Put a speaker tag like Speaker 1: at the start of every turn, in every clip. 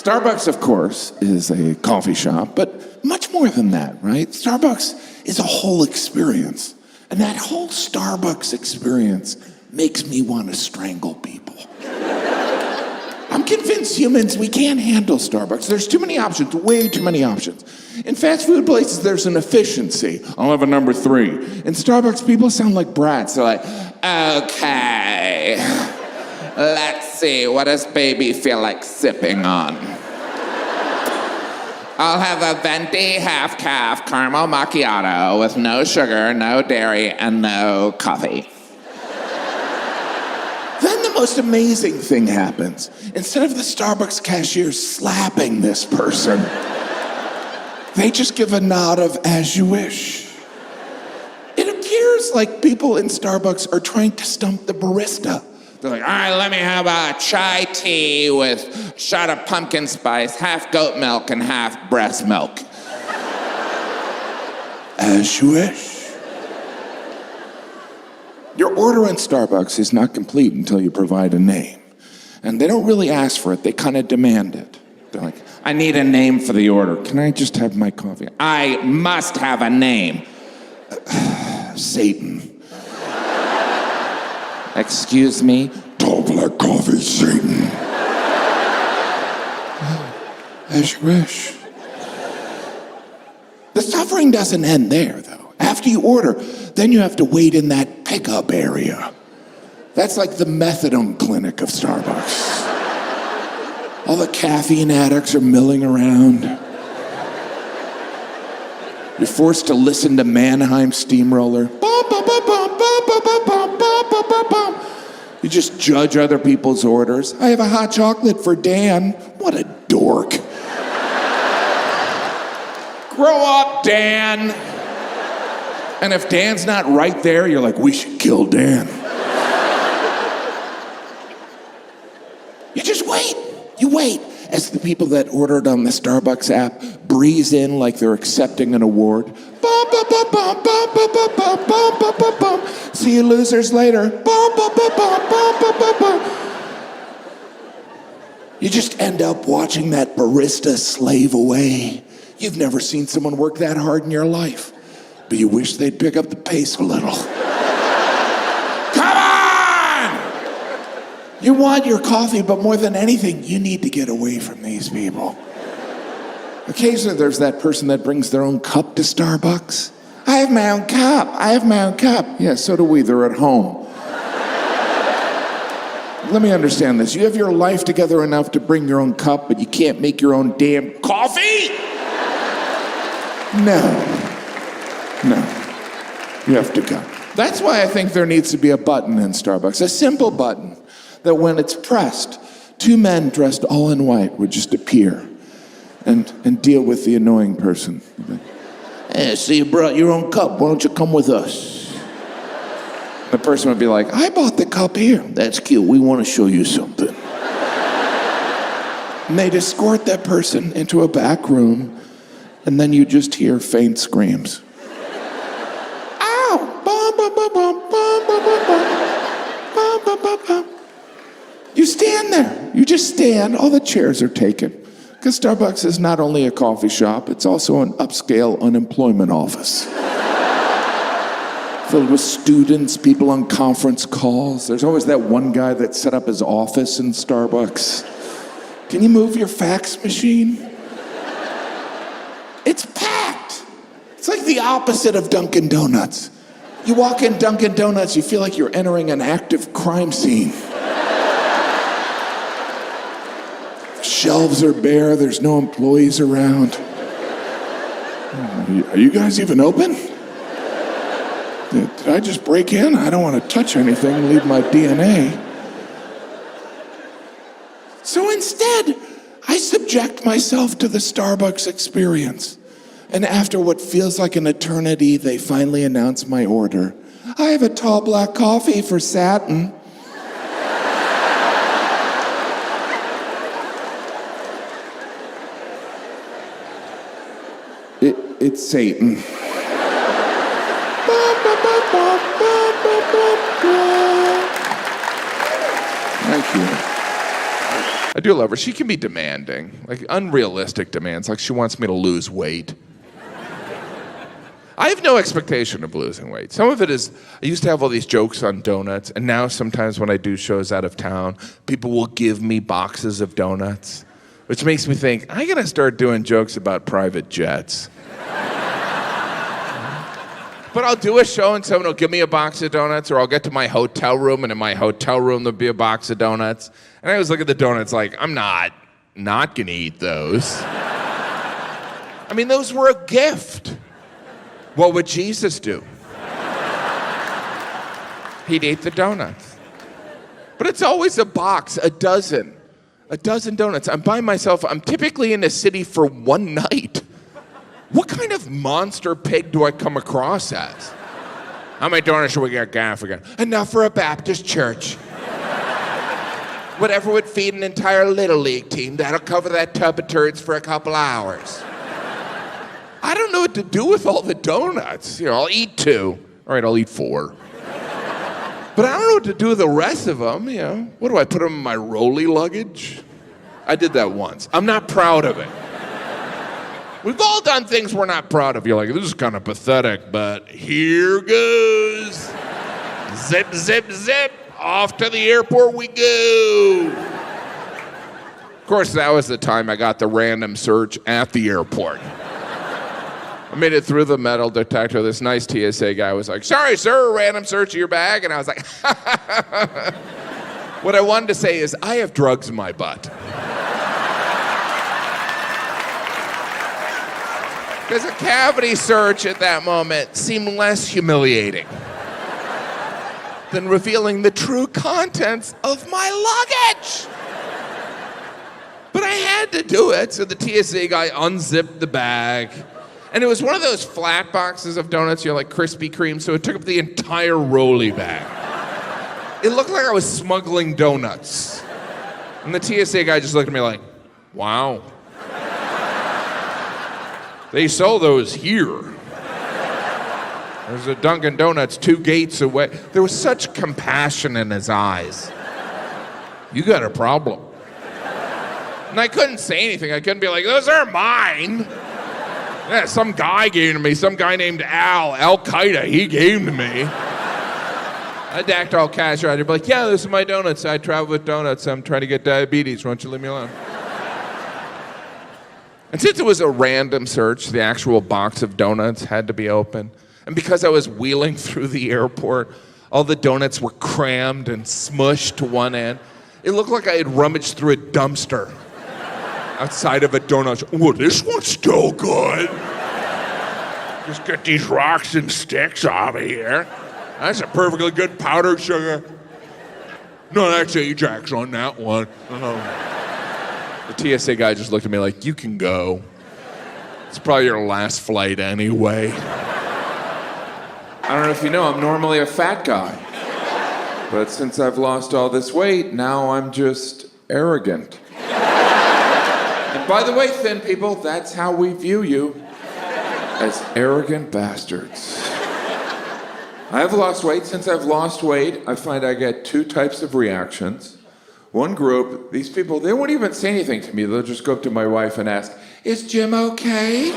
Speaker 1: Starbucks, of course, is a coffee shop, but much more than that, right? Starbucks is a whole experience. And that whole Starbucks experience makes me want to strangle people. I'm convinced humans, we can't handle Starbucks. There's too many options, way too many options. In fast food places, there's an efficiency. I'll have a number 3. In Starbucks, people sound like brats. They're like, okay, let's see, what does baby feel like sipping on? I'll have a venti half-calf caramel macchiato with no sugar, no dairy, and no coffee. Then the most amazing thing happens. Instead of the Starbucks cashier slapping this person, they just give a nod of as you wish. It appears like people in Starbucks are trying to stump the barista. They're like, all right, let me have a chai tea with a shot of pumpkin spice, half goat milk and half breast milk. As you wish. Your order in Starbucks is not complete until you provide a name. And they don't really ask for it, they kind of demand it. They're like, I need a name for the order. Can I just have my coffee? I must have a name. Satan. Excuse me? Tall black coffee, Satan. As you wish. The suffering doesn't end there, though. After you order, then you have to wait in that pickup area. That's like the methadone clinic of Starbucks. All the caffeine addicts are milling around. You're forced to listen to Mannheim Steamroller. You just judge other people's orders. I have a hot chocolate for Dan. What a dork. Grow up, Dan. And if Dan's not right there, you're like, we should kill Dan. You just wait. You wait as the people that ordered on the Starbucks app breeze in like they're accepting an award. See you losers later. You just end up watching that barista slave away. You've never seen someone work that hard in your life, but you wish they'd pick up the pace a little. Come on! You want your coffee, but more than anything, you need to get away from these people. Occasionally, there's that person that brings their own cup to Starbucks. I have my own cup. I have my own cup. Yeah, so do we. They're at home. Let me understand this. You have your life together enough to bring your own cup, but you can't make your own damn coffee? No. You have to go. That's why I think there needs to be a button in Starbucks, a simple button, that when it's pressed, 2 men dressed all in white would just appear and deal with the annoying person. Hey, so you brought your own cup. Why don't you come with us? The person would be like, I bought the cup here. That's cute. We want to show you something. And they'd escort that person into a back room, and then you just hear faint screams. Ow! You stand there. You just stand. All the chairs are taken. Because Starbucks is not only a coffee shop, it's also an upscale unemployment office. Filled with students, people on conference calls. There's always that one guy that set up his office in Starbucks. Can you move your fax machine? It's packed. It's like the opposite of Dunkin' Donuts. You walk in Dunkin' Donuts, you feel like you're entering an active crime scene. Shelves are bare, there's no employees around. Are you guys even open? Did I just break in? I don't want to touch anything and leave my DNA. So instead, I subject myself to the Starbucks experience. And after what feels like an eternity, they finally announce my order. I have a tall black coffee for Satin. It's Satan. Thank you.
Speaker 2: I do love her. She can be demanding, like unrealistic demands, like she wants me to lose weight. I have no expectation of losing weight. Some of it is, I used to have all these jokes on donuts, and now sometimes when I do shows out of town, people will give me boxes of donuts, which makes me think, I gotta start doing jokes about private jets. But I'll do a show and someone will give me a box of donuts, or I'll get to my hotel room and in my hotel room there'll be a box of donuts. And I always look at the donuts like, I'm not gonna eat those. I mean, those were a gift. What would Jesus do? He'd eat the donuts. But it's always a box, a dozen donuts. I'm by myself. I'm typically in a city for one night. What kind of monster pig do I come across as? How many donuts should we get, Gaffigan? Enough for a Baptist church. Whatever would feed an entire Little League team, that'll cover that tub of turds for a couple hours. I don't know what to do with all the donuts. I'll eat 2. All right, I'll eat 4. But I don't know what to do with the rest of them, What do I put them in my rolly luggage? I did that once. I'm not proud of it. We've all done things we're not proud of. You're like, this is kind of pathetic, but here goes. Zip, zip, zip. Off to the airport we go. Of course, that was the time I got the random search at the airport. I made it through the metal detector. This nice TSA guy was like, sorry, sir, random search of your bag. And I was like, what I wanted to say is, I have drugs in my butt. Because a cavity search at that moment seemed less humiliating than revealing the true contents of my luggage. But I had to do it, so the TSA guy unzipped the bag. And it was one of those flat boxes of donuts, like Krispy Kreme, so it took up the entire rolly bag. It looked like I was smuggling donuts. And the TSA guy just looked at me like, wow. They sell those here. There's a Dunkin' Donuts 2 gates away. There was such compassion in his eyes. You got a problem. And I couldn't say anything. I couldn't be like, those are mine. Yeah, some guy gave them to me. Some guy named Al-Qaeda, he gave them to me. I'd act all casual. I'd be like, yeah, this is my donuts. I travel with donuts. I'm trying to get diabetes. Why don't you leave me alone? And since it was a random search, the actual box of donuts had to be open. And because I was wheeling through the airport, all the donuts were crammed and smushed to one end. It looked like I had rummaged through a dumpster outside of a donut shop. Oh, this one's still good. Just get these rocks and sticks off of here. That's a perfectly good powdered sugar. No, that's Ajax on that one. The TSA guy just looked at me like, you can go. It's probably your last flight anyway. I don't know if you know, I'm normally a fat guy. But since I've lost all this weight, now I'm just arrogant. And by the way, thin people, that's how we view you. As arrogant bastards. I have lost weight. Since I've lost weight, I find I get 2 types of reactions. One group, these people, they won't even say anything to me. They'll just go up to my wife and ask, is Jim okay?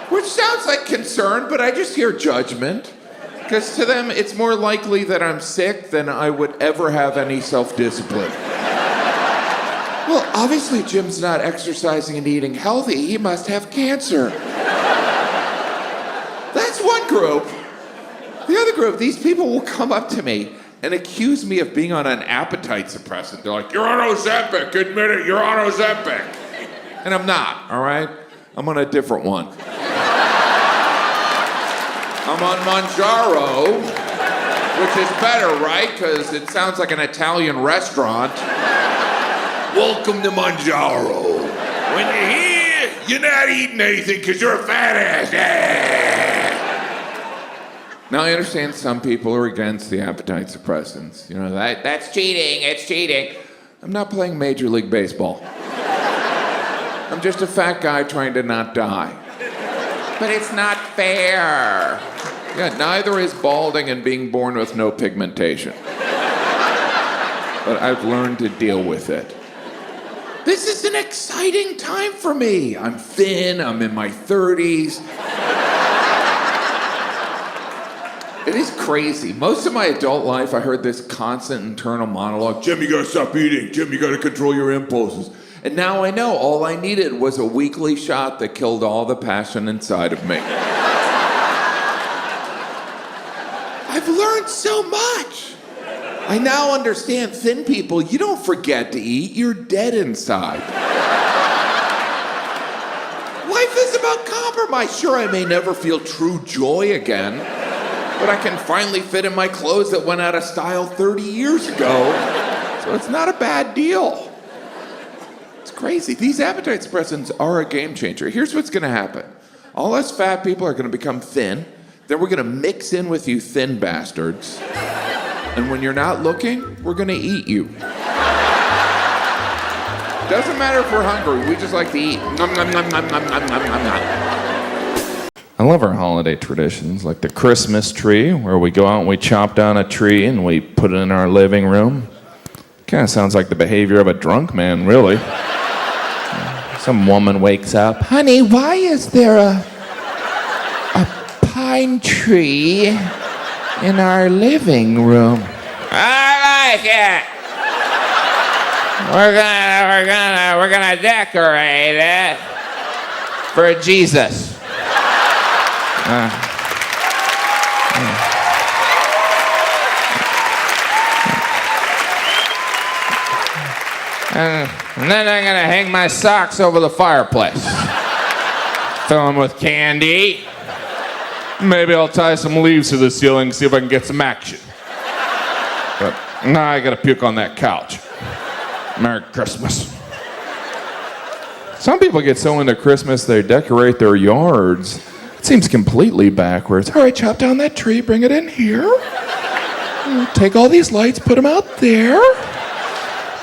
Speaker 2: Which sounds like concern, but I just hear judgment. Because to them, it's more likely that I'm sick than I would ever have any self-discipline. Well, obviously Jim's not exercising and eating healthy. He must have cancer. That's one group. The other group, these people will come up to me and accuse me of being on an appetite suppressant. They're like, you're on Ozempic, admit it, you're on Ozempic. And I'm not, all right? I'm on a different one. I'm on Mangiaro, which is better, right? Because it sounds like an Italian restaurant. Welcome to Mangiaro. When you're here, you're not eating anything because you're a fat ass. Yeah. Now, I understand some people are against the appetite suppressants. That's cheating, it's cheating. I'm not playing Major League Baseball. I'm just a fat guy trying to not die. But it's not fair. Yeah, neither is balding and being born with no pigmentation. but I've learned to deal with it. This is an exciting time for me. I'm thin, I'm in my 30s. It is crazy. Most of my adult life, I heard this constant internal monologue. Jim, you gotta stop eating. Jim, you gotta control your impulses. And now I know all I needed was a weekly shot that killed all the passion inside of me. I've learned so much. I now understand thin people, you don't forget to eat, you're dead inside. Life is about compromise. Sure, I may never feel true joy again, but I can finally fit in my clothes that went out of style 30 years ago, so it's not a bad deal. It's crazy. These appetite suppressants are a game changer. Here's what's gonna happen. All us fat people are gonna become thin, then we're gonna mix in with you thin bastards, and when you're not looking, we're gonna eat you. Doesn't matter if we're hungry, we just like to eat. Nom, nom, nom, nom, nom, nom, nom, nom, nom. I love our holiday traditions, like the Christmas tree, where we go out and we chop down a tree and we put it in our living room. Kind of sounds like the behavior of a drunk man, really. Some woman wakes up, honey, why is there a pine tree in our living room? I like it. We're gonna decorate it for Jesus. And then I'm gonna hang my socks over the fireplace. Fill them with candy. Maybe I'll tie some leaves to the ceiling, see if I can get some action. But now I gotta puke on that couch. Merry Christmas. Some people get so into Christmas they decorate their yards. It seems completely backwards. All right, chop down that tree, bring it in here. Take all these lights, put them out there.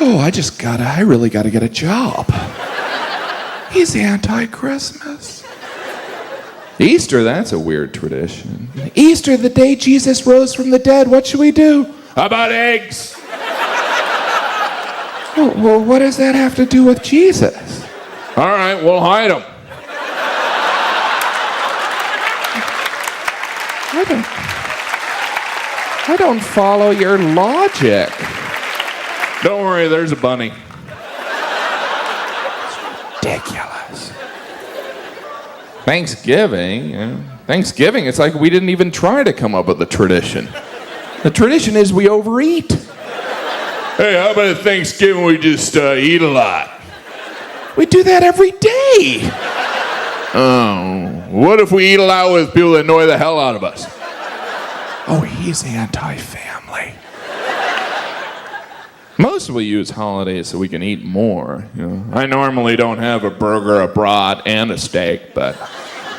Speaker 2: Oh, I really gotta get a job. He's anti-Christmas. Easter, that's a weird tradition. Easter, the day Jesus rose from the dead, what should we do? How about eggs? Well, what does that have to do with Jesus? All right, we'll hide them. I don't follow your logic. Don't worry, there's a bunny. It's ridiculous. Thanksgiving, it's like we didn't even try to come up with a tradition. The tradition is we overeat. Hey, how about at Thanksgiving we just eat a lot? We do that every day. Oh, what if we eat a lot with people that annoy the hell out of us? Oh, he's anti-family. Most will use holidays so we can eat more. I normally don't have a burger, a brat, and a steak, but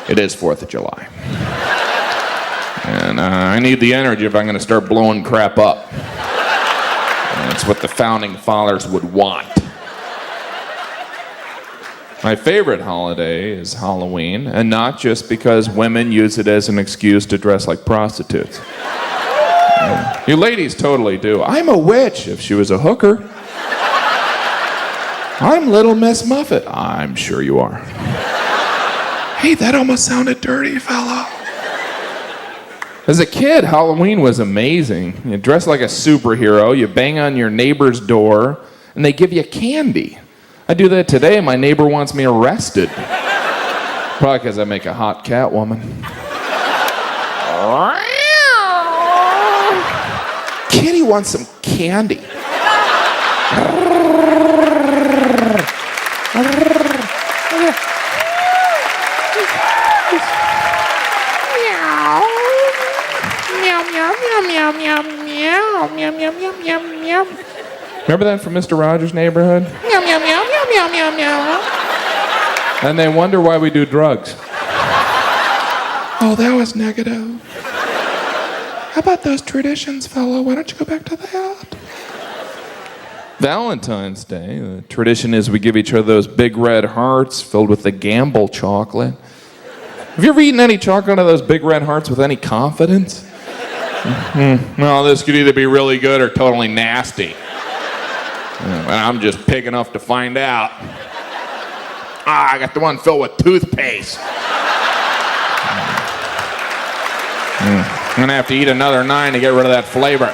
Speaker 2: it is 4th of July. And I need the energy if I'm going to start blowing crap up. That's what the founding fathers would want. My favorite holiday is Halloween, and not just because women use it as an excuse to dress like prostitutes. You ladies totally do. I'm a witch if she was a hooker. I'm Little Miss Muffet. I'm sure you are. Hey, that almost sounded dirty, fellow. As a kid, Halloween was amazing. You dress like a superhero, you bang on your neighbor's door, and they give you candy. I do that today, and my neighbor wants me arrested. Probably because I make a hot cat woman. Kitty wants some candy. Remember that from Mr. Rogers' Neighborhood? Meow, meow, meow, meow, meow, meow, meow. And they wonder why we do drugs. Oh, that was negative. How about those traditions, fellow? Why don't you go back to that? Valentine's Day, the tradition is we give each other those big red hearts filled with the Gamble chocolate. Have you ever eaten any chocolate out of those big red hearts with any confidence? Well, this could either be really good or totally nasty. I'm just pig enough to find out. I got the one filled with toothpaste. I'm gonna have to eat another 9 to get rid of that flavor.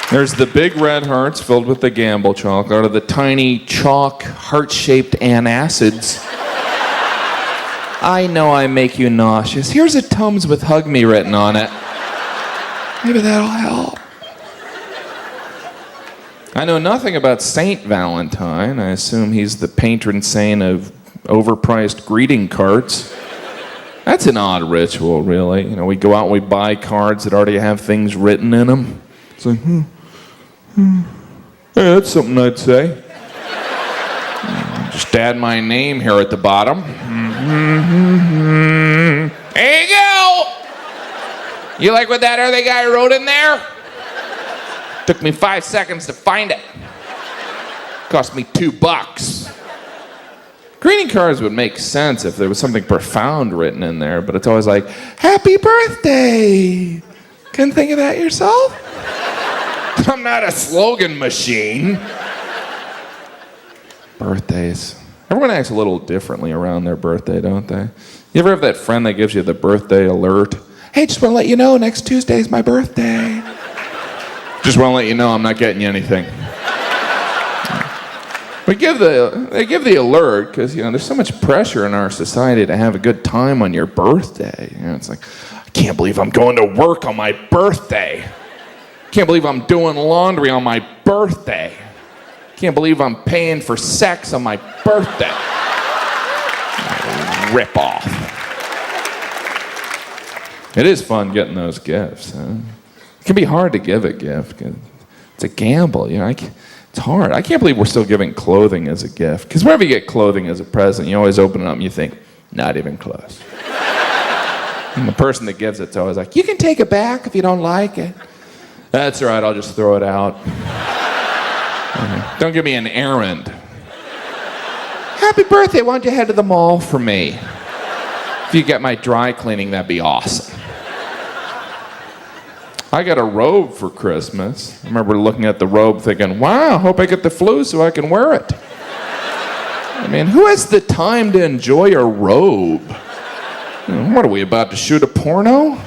Speaker 2: There's the big red hearts filled with the Gamble chocolate, or the tiny chalk heart-shaped antacids. I know I make you nauseous. Here's a Tums with Hug Me written on it. Maybe that'll help. I know nothing about Saint Valentine. I assume he's the patron saint of overpriced greeting cards. That's an odd ritual, really. You know, we go out and we buy cards that already have things written in them. It's like, hey, that's something I'd say. Just add my name here at the bottom. There you go! You like what that other guy wrote in there? Took me 5 seconds to find it. Cost me $2. Greeting cards would make sense if there was something profound written in there, but it's always like, happy birthday! Couldn't think of that yourself? I'm not a slogan machine. Birthdays. Everyone acts a little differently around their birthday, don't they? You ever have that friend that gives you the birthday alert? Hey, just want to let you know next Tuesday's my birthday. Just want to let you know I'm not getting you anything. They give the alert because, you know, there's so much pressure in our society to have a good time on your birthday. You know, it's like, I can't believe I'm going to work on my birthday. Can't believe I'm doing laundry on my birthday. Can't believe I'm paying for sex on my birthday. Rip off. It is fun getting those gifts. Huh? It can be hard to give a gift. It's a gamble, you know. It's hard. I can't believe we're still giving clothing as a gift. Because whenever you get clothing as a present, you always open it up and you think, not even close. And the person that gives it's always like, you can take it back if you don't like it. That's all right, I'll just throw it out. Don't give me an errand. Happy birthday, why don't you head to the mall for me? If you get my dry cleaning, that'd be awesome. I got a robe for Christmas. I remember looking at the robe thinking, wow, hope I get the flu so I can wear it. I mean, who has the time to enjoy a robe? What are we, about to shoot a porno?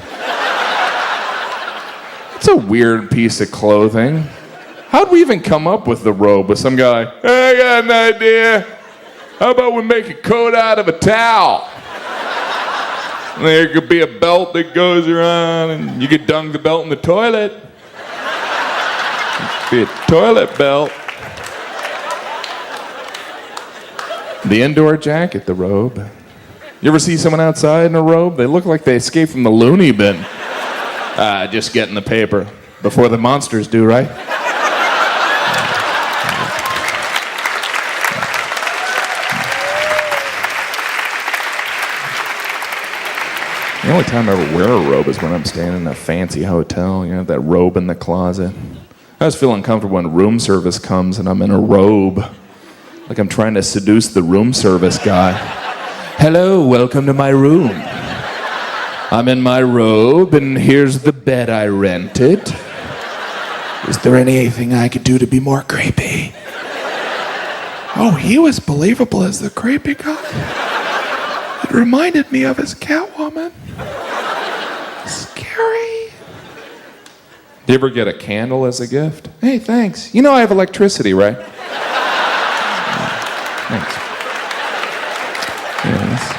Speaker 2: It's a weird piece of clothing. How'd we even come up with the robe? With some guy, hey, I got an idea. How about we make a coat out of a towel? And there could be a belt that goes around, and you could dunk the belt in the toilet. It could be a toilet belt. The indoor jacket, the robe. You ever see someone outside in a robe? They look like they escaped from the loony bin. Just getting the paper before the monsters do, right? The only time I ever wear a robe is when I'm staying in a fancy hotel. You know, that robe in the closet. I always feel uncomfortable when room service comes and I'm in a robe. Like I'm trying to seduce the room service guy. Hello, welcome to my room. I'm in my robe and here's the bed I rented. Is there anything I could do to be more creepy? Oh, he was believable as the creepy guy. It reminded me of his Catwoman. Scary. Do you ever get a candle as a gift? Hey, thanks. You know I have electricity, right? Thanks. Yes.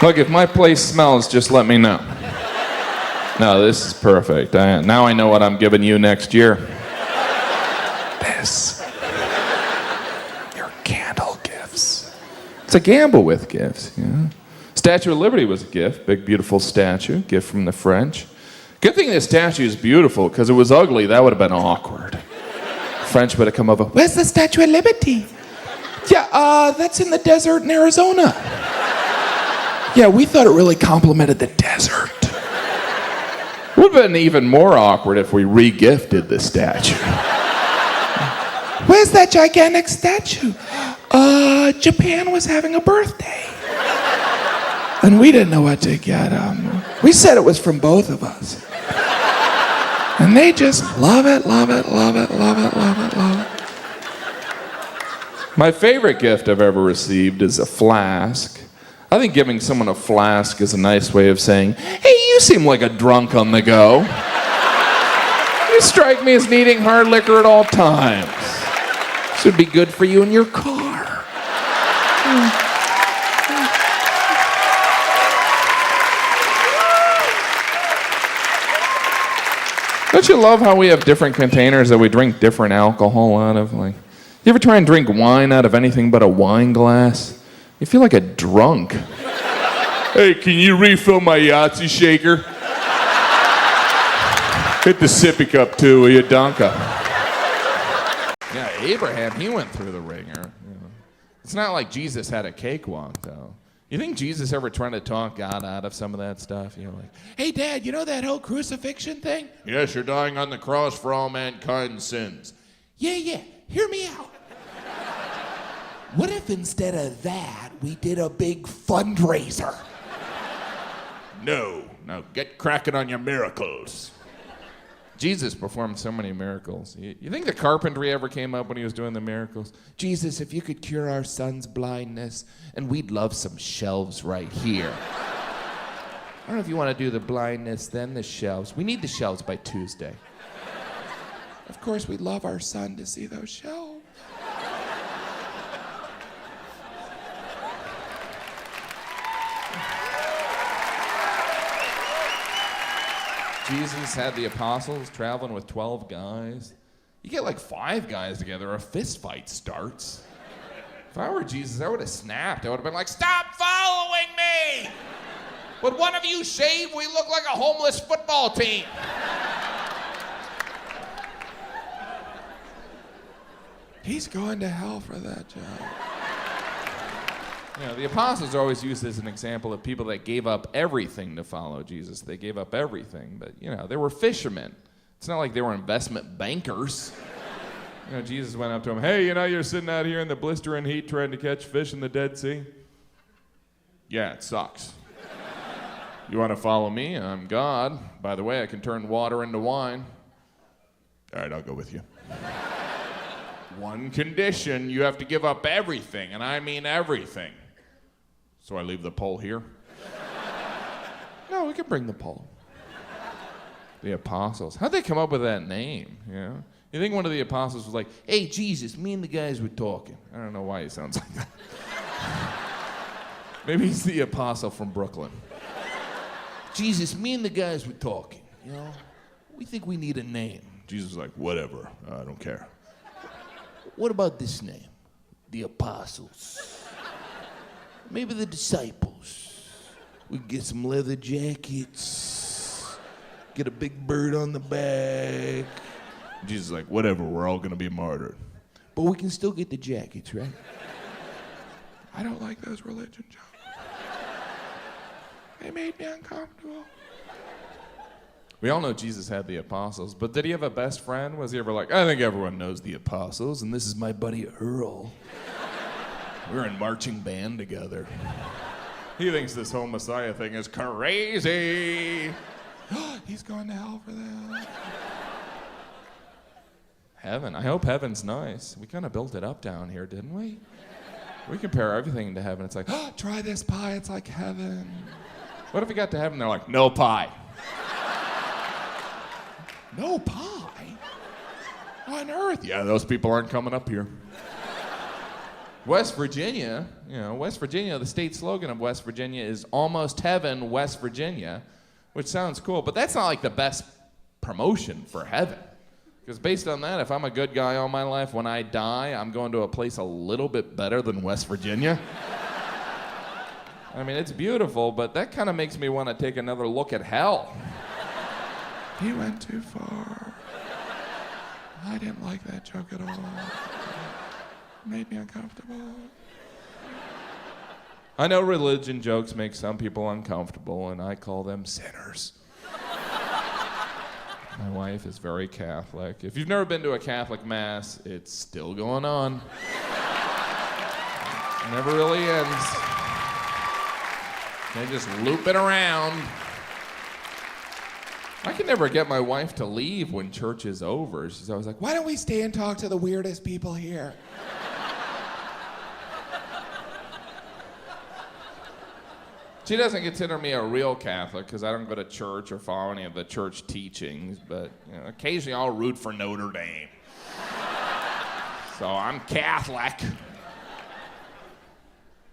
Speaker 2: Look, if my place smells, just let me know. No, this is perfect. Now I know what I'm giving you next year. This. Your candle gifts. It's a gamble with gifts, you know. Statue of Liberty was a gift. Big, beautiful statue. Gift from the French. Good thing this statue is beautiful, because it was ugly, that would have been awkward. French would have come over. Where's the Statue of Liberty? Yeah, that's in the desert in Arizona. Yeah, we thought it really complimented the desert. Would have been even more awkward if we re-gifted the statue. Where's that gigantic statue? Japan was having a birthday.
Speaker 1: And we didn't know what to get them. We said it was from both of us. And they just love it, love it, love it, love it, love it, love it.
Speaker 2: My favorite gift I've ever received is a flask. I think giving someone a flask is a nice way of saying, hey, you seem like a drunk on the go. You strike me as needing hard liquor at all times. This would be good for you in your car. Don't you love how we have different containers that we drink different alcohol out of? Like, you ever try and drink wine out of anything but a wine glass? You feel like a drunk. Hey, can you refill my Yahtzee shaker? Hit the sippy cup too, will you, Donka? Yeah, Abraham, he went through the ringer. You know. It's not like Jesus had a cakewalk, though. You think Jesus ever tried to talk God out of some of that stuff? You know, like, hey, Dad, you know that whole crucifixion thing? Yes, you're dying on the cross for all mankind's sins. Yeah, hear me out. What if instead of that, we did a big fundraiser? No, get cracking on your miracles. Jesus performed so many miracles. You think the carpentry ever came up when he was doing the miracles? Jesus, if you could cure our son's blindness, and we'd love some shelves right here. I don't know if you want to do the blindness, then the shelves. We need the shelves by Tuesday. Of course, we'd love our son to see those shelves. Jesus had the apostles traveling with 12 guys. You get like 5 guys together, a fist fight starts. If I were Jesus, I would have snapped. I would have been like, stop following me! Would one of you shave? We look like a homeless football team.
Speaker 1: He's going to hell for that job.
Speaker 2: You know, the apostles are always used as an example of people that gave up everything to follow Jesus. They gave up everything, but, you know, they were fishermen. It's not like they were investment bankers. You know, Jesus went up to them, hey, you know, you're sitting out here in the blistering heat trying to catch fish in the Dead Sea? Yeah, it sucks. You want to follow me? I'm God. By the way, I can turn water into wine. All right, I'll go with you. One condition, you have to give up everything, and I mean everything. So I leave the pole here? No, we can bring the pole. The apostles. How'd they come up with that name, you know? You think one of the apostles was like, hey, Jesus, me and the guys were talking. I don't know why he sounds like that. Maybe he's the apostle from Brooklyn. Jesus, me and the guys were talking, you know? We think we need a name. Jesus was like, whatever, I don't care. What about this name? The apostles. Maybe the disciples. We could get some leather jackets, get a big bird on the back. Jesus is like, whatever, we're all gonna be martyred. But we can still get the jackets, right?
Speaker 1: I don't like those religion jokes. They made me uncomfortable.
Speaker 2: We all know Jesus had the apostles, but did he have a best friend? Was he ever like, I think everyone knows the apostles, and this is my buddy Earl. We're in marching band together. He thinks this whole Messiah thing is crazy.
Speaker 1: He's going to hell for that.
Speaker 2: Heaven. I hope heaven's nice. We kind of built it up down here, didn't we? We compare everything to heaven. It's like,
Speaker 1: try this pie, it's like heaven.
Speaker 2: What if we got to heaven, they're like, no pie.
Speaker 1: No pie? On earth?
Speaker 2: Yeah, those people aren't coming up here. West Virginia, the state slogan of West Virginia is almost heaven, West Virginia, which sounds cool, but that's not like the best promotion for heaven. Because based on that, if I'm a good guy all my life, when I die, I'm going to a place a little bit better than West Virginia. I mean, it's beautiful, but that kind of makes me want to take another look at hell.
Speaker 1: He went too far. I didn't like that joke at all. It made me uncomfortable.
Speaker 2: I know religion jokes make some people uncomfortable, and I call them sinners. My wife is very Catholic. If you've never been to a Catholic Mass, it's still going on. It never really ends. They just loop it around. I can never get my wife to leave when church is over. She's always like, why don't we stay and talk to the weirdest people here? She doesn't consider me a real Catholic because I don't go to church or follow any of the church teachings, but occasionally I'll root for Notre Dame. So I'm Catholic.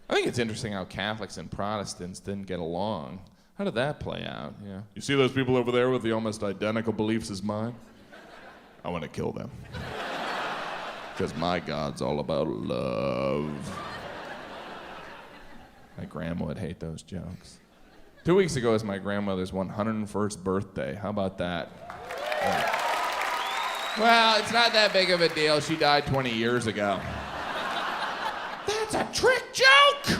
Speaker 2: I think it's interesting how Catholics and Protestants didn't get along. How did that play out? Yeah. You see those people over there with the almost identical beliefs as mine? I want to kill them. Because my God's all about love. My grandma would hate those jokes. 2 weeks ago was my grandmother's 101st birthday. How about that? Yeah. Well, it's not that big of a deal. She died 20 years ago. That's a trick joke!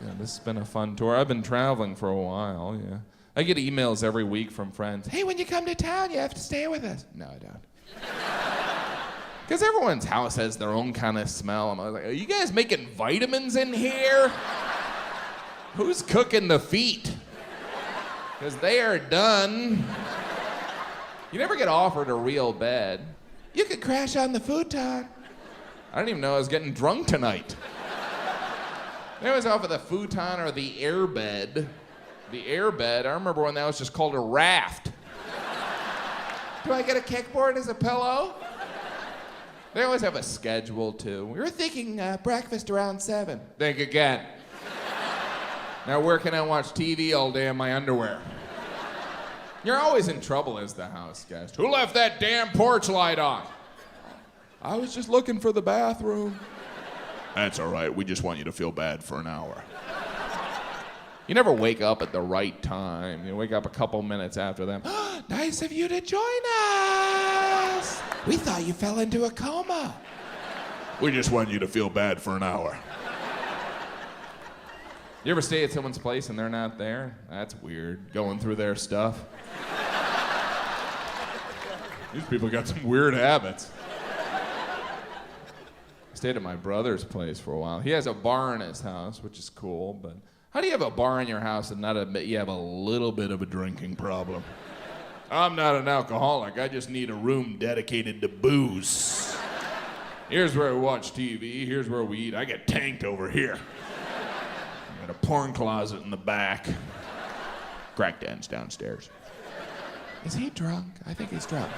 Speaker 2: Yeah, this has been a fun tour. I've been traveling for a while, yeah. I get emails every week from friends. Hey, when you come to town, you have to stay with us. No, I don't. Because everyone's house has their own kind of smell. I'm like, are you guys making vitamins in here? Who's cooking the feet? Because they are done. You never get offered a real bed. You could crash on the futon. I didn't even know I was getting drunk tonight. They always offer the futon or the airbed. The airbed, I remember when that was just called a raft. Do I get a kickboard as a pillow? They always have a schedule, too. We were thinking breakfast around 7. Think again. Now where can I watch TV all day in my underwear? You're always in trouble as the house guest. Who left that damn porch light on? I was just looking for the bathroom. That's all right. We just want you to feel bad for an hour. You never wake up at the right time. You wake up a couple minutes after them. Nice of you to join us. We thought you fell into a coma. We just want you to feel bad for an hour. You ever stay at someone's place and they're not there? That's weird. Going through their stuff. These people got some weird habits. I stayed at my brother's place for a while. He has a bar in his house, which is cool, but how do you have a bar in your house and not admit you have a little bit of a drinking problem? I'm not an alcoholic. I just need a room dedicated to booze. Here's where we watch TV. Here's where we eat. I get tanked over here. I got a porn closet in the back. Crack Dan's downstairs. Is he drunk? I think he's drunk.